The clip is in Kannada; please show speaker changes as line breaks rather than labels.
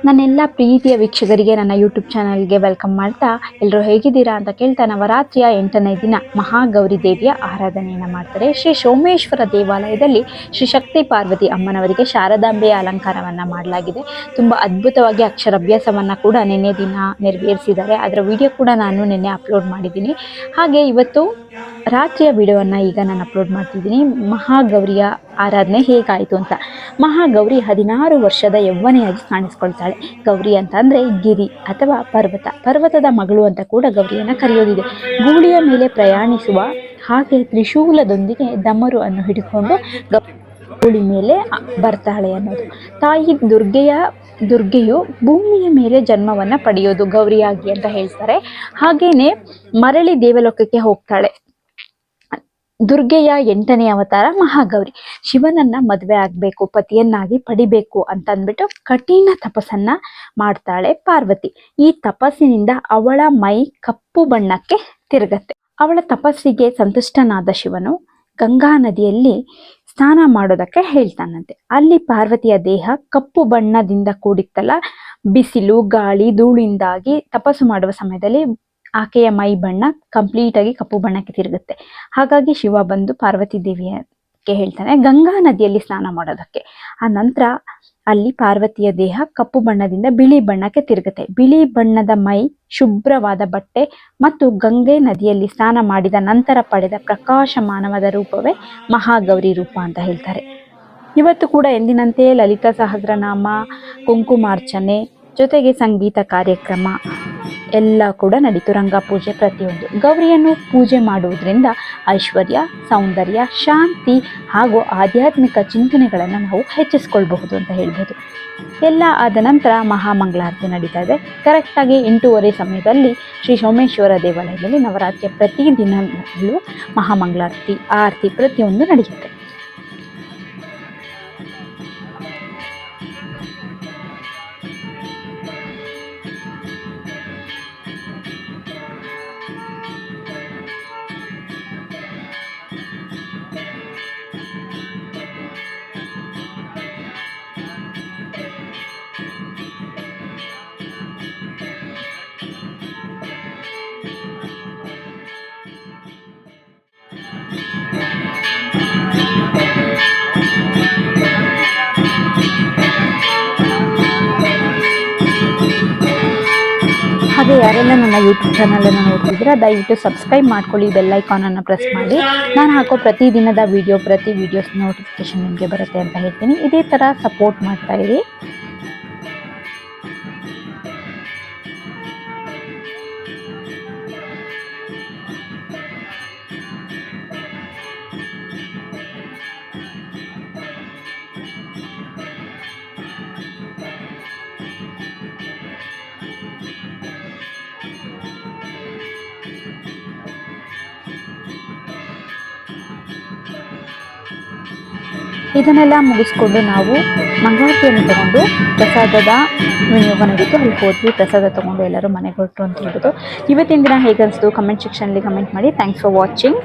ನನ್ನೆಲ್ಲ ಪ್ರೀತಿಯ ವೀಕ್ಷಕರಿಗೆ ನನ್ನ ಯೂಟ್ಯೂಬ್ ಚಾನಲ್ಗೆ ವೆಲ್ಕಮ್ ಮಾಡ್ತಾ, ಎಲ್ಲರೂ ಹೇಗಿದ್ದೀರಾ ಅಂತ ಕೇಳ್ತಾ, ನವರಾತ್ರಿಯ 8ನೇ ದಿನ ಮಹಾಗೌರಿ ದೇವಿಯ ಆರಾಧನೆಯನ್ನು ಮಾಡ್ತಾರೆ. ಶ್ರೀ ಸೋಮೇಶ್ವರ ದೇವಾಲಯದಲ್ಲಿ ಶ್ರೀ ಶಕ್ತಿ ಪಾರ್ವತಿ ಅಮ್ಮನವರಿಗೆ ಶಾರದಾಂಬೆಯ ಅಲಂಕಾರವನ್ನು ಮಾಡಲಾಗಿದೆ. ತುಂಬ ಅದ್ಭುತವಾಗಿ ಅಕ್ಷರಾಭ್ಯಾಸವನ್ನು ಕೂಡ ನಿನ್ನೆ ದಿನ ನೆರವೇರಿಸಿದ್ದಾರೆ. ಅದರ ವಿಡಿಯೋ ಕೂಡ ನಾನು ನಿನ್ನೆ ಅಪ್ಲೋಡ್ ಮಾಡಿದ್ದೀನಿ. ಹಾಗೆ ಇವತ್ತು ರಾತ್ರಿಯ ವಿಡಿಯೋವನ್ನು ಈಗ ನಾನು ಅಪ್ಲೋಡ್ ಮಾಡ್ತಿದ್ದೀನಿ. ಮಹಾಗೌರಿಯ ಆರಾಧನೆ ಹೇಗಾಯಿತು ಅಂತ. ಮಹಾಗೌರಿ 16 ವರ್ಷದ ಯೌವನೆಯಾಗಿ ಕಾಣಿಸ್ಕೊಳ್ತಾಳೆ. ಗೌರಿ ಅಂತ ಅಂದರೆ ಗಿರಿ ಅಥವಾ ಪರ್ವತದ ಮಗಳು ಅಂತ ಕೂಡ ಗೌರಿಯನ್ನು ಕರೆಯೋದಿದೆ. ಗೂಳಿಯ ಮೇಲೆ ಪ್ರಯಾಣಿಸುವ ಹಾಗೆ ತ್ರಿಶೂಲದೊಂದಿಗೆ ಡಮರು ಅನ್ನು ಹಿಡಿದುಕೊಂಡು ಗೌಳಿ ಮೇಲೆ ಬರ್ತಾಳೆ ಅನ್ನೋದು. ತಾಯಿ ದುರ್ಗೆಯು ಭೂಮಿಯ ಮೇಲೆ ಜನ್ಮವನ್ನು ಪಡೆಯೋದು ಗೌರಿಯಾಗಿ ಅಂತ ಹೇಳ್ತಾರೆ. ಹಾಗೇನೆ ಮರಳಿ ದೇವಲೋಕಕ್ಕೆ ಹೋಗ್ತಾಳೆ. ದುರ್ಗೆಯ 8ನೇ ಅವತಾರ ಮಹಾಗೌರಿ. ಶಿವನನ್ನ ಮದುವೆ ಆಗಬೇಕು, ಪತಿಯನ್ನಾಗಿ ಪಡಿಬೇಕು ಅಂತ ಅಂದ್ಬಿಟ್ಟು ಕಠಿಣ ತಪಸ್ಸನ್ನ ಮಾಡ್ತಾಳೆ ಪಾರ್ವತಿ. ಈ ತಪಸ್ಸಿನಿಂದ ಅವಳ ಮೈ ಕಪ್ಪು ಬಣ್ಣಕ್ಕೆ ತಿರುಗತ್ತೆ. ಅವಳ ತಪಸ್ಸಿಗೆ ಸಂತುಷ್ಟನಾದ ಶಿವನು ಗಂಗಾ ನದಿಯಲ್ಲಿ ಸ್ನಾನ ಮಾಡೋದಕ್ಕೆ ಹೇಳ್ತಾನಂತೆ. ಅಲ್ಲಿ ಪಾರ್ವತಿಯ ದೇಹ ಕಪ್ಪು ಬಣ್ಣದಿಂದ ಕೂಡಿತ್ತಲ್ಲ, ಬಿಸಿಲು ಗಾಳಿ ಧೂಳಿಂದಾಗಿ ತಪಸ್ಸು ಮಾಡುವ ಸಮಯದಲ್ಲಿ ಆಕೆಯ ಮೈ ಬಣ್ಣ ಕಂಪ್ಲೀಟ್ ಆಗಿ ಕಪ್ಪು ಬಣ್ಣಕ್ಕೆ ತಿರುಗುತ್ತೆ. ಹಾಗಾಗಿ ಶಿವ ಬಂದು ಪಾರ್ವತಿ ದೇವಿಯಕ್ಕೆ ಹೇಳ್ತಾನೆ ಗಂಗಾ ನದಿಯಲ್ಲಿ ಸ್ನಾನ ಮಾಡೋದಕ್ಕೆ. ಆ ನಂತರ ಅಲ್ಲಿ ಪಾರ್ವತಿಯ ದೇಹ ಕಪ್ಪು ಬಣ್ಣದಿಂದ ಬಿಳಿ ಬಣ್ಣಕ್ಕೆ ತಿರುಗುತ್ತೆ. ಬಿಳಿ ಬಣ್ಣದ ಮೈ, ಶುಭ್ರವಾದ ಬಟ್ಟೆ ಮತ್ತು ಗಂಗೆ ನದಿಯಲ್ಲಿ ಸ್ನಾನ ಮಾಡಿದ ನಂತರ ಪಡೆದ ಪ್ರಕಾಶಮಾನವಾದ ರೂಪವೇ ಮಹಾಗೌರಿ ರೂಪ ಅಂತ ಹೇಳ್ತಾರೆ. ಇವತ್ತು ಕೂಡ ಎಂದಿನಂತೆ ಲಲಿತಾ ಸಹಸ್ರನಾಮ, ಕುಂಕುಮಾರ್ಚನೆ ಜೊತೆಗೆ ಸಂಗೀತ ಕಾರ್ಯಕ್ರಮ ಎಲ್ಲ ಕೂಡ ನಡೀತು. ರಂಗ ಪೂಜೆ, ಪ್ರತಿಯೊಂದು. ಗೌರಿಯನ್ನು ಪೂಜೆ ಮಾಡುವುದರಿಂದ ಐಶ್ವರ್ಯ, ಸೌಂದರ್ಯ, ಶಾಂತಿ ಹಾಗೂ ಆಧ್ಯಾತ್ಮಿಕ ಚಿಂತನೆಗಳನ್ನು ನಾವು ಹೆಚ್ಚಿಸ್ಕೊಳ್ಬಹುದು ಅಂತ ಹೇಳ್ಬೋದು. ಎಲ್ಲ ಆದ ನಂತರ ಮಹಾಮಂಗಳಾರತಿ ನಡೀತಾ ಇದೆ. ಕರೆಕ್ಟಾಗಿ 8:30 ಸಮಯದಲ್ಲಿ ಶ್ರೀ ಸೋಮೇಶ್ವರ ದೇವಾಲಯದಲ್ಲಿ ನವರಾತ್ರಿಯ ಪ್ರತಿ ದಿನದಲ್ಲೂ ಮಹಾಮಂಗಳಾರತಿ, ಆರತಿ ಪ್ರತಿಯೊಂದು ನಡೆಯುತ್ತೆ. ಹಾಗೆ ಯಾರೆಲ್ಲ ನನ್ನ ಯೂಟ್ಯೂಬ್ ಚಾನಲನ್ನು ನೋಡ್ತಿದ್ದೀರಾ ದಯವಿಟ್ಟು ಸಬ್ಸ್ಕ್ರೈಬ್ ಮಾಡ್ಕೊಳ್ಳಿ, ಬೆಲ್ ಐಕಾನನ್ನು ಪ್ರೆಸ್ ಮಾಡಿ. ನಾನು ಹಾಕೋ ಪ್ರತಿ ವೀಡಿಯೋಸ್ ನೋಟಿಫಿಕೇಶನ್ ನಿಮಗೆ ಬರುತ್ತೆ ಅಂತ ಹೇಳ್ತೀನಿ. ಇದೇ ಥರ ಸಪೋರ್ಟ್ ಮಾಡ್ತಾ ಇರಿ. ಇದನ್ನೆಲ್ಲ ಮುಗಿಸ್ಕೊಂಡು ನಾವು ಮಂಗಳಾರತಿಯನ್ನು ತಗೊಂಡು ಪ್ರಸಾದದ ವಿನಿಯೋಗ ನಡೀತು. ಅಲ್ಲಿ ಹೋದ್ವಿ, ಪ್ರಸಾದ ತಗೊಂಡು ಎಲ್ಲರೂ ಮನೆಗೆ ಹೊರಟು ಅಂತ ಹೇಳ್ಬೋದು. ಇವತ್ತಿನ ದಿನ ಹೇಗನ್ನಿಸ್ತು ಕಮೆಂಟ್ ಸೆಕ್ಷನಲ್ಲಿ ಕಮೆಂಟ್ ಮಾಡಿ. Thanks for watching.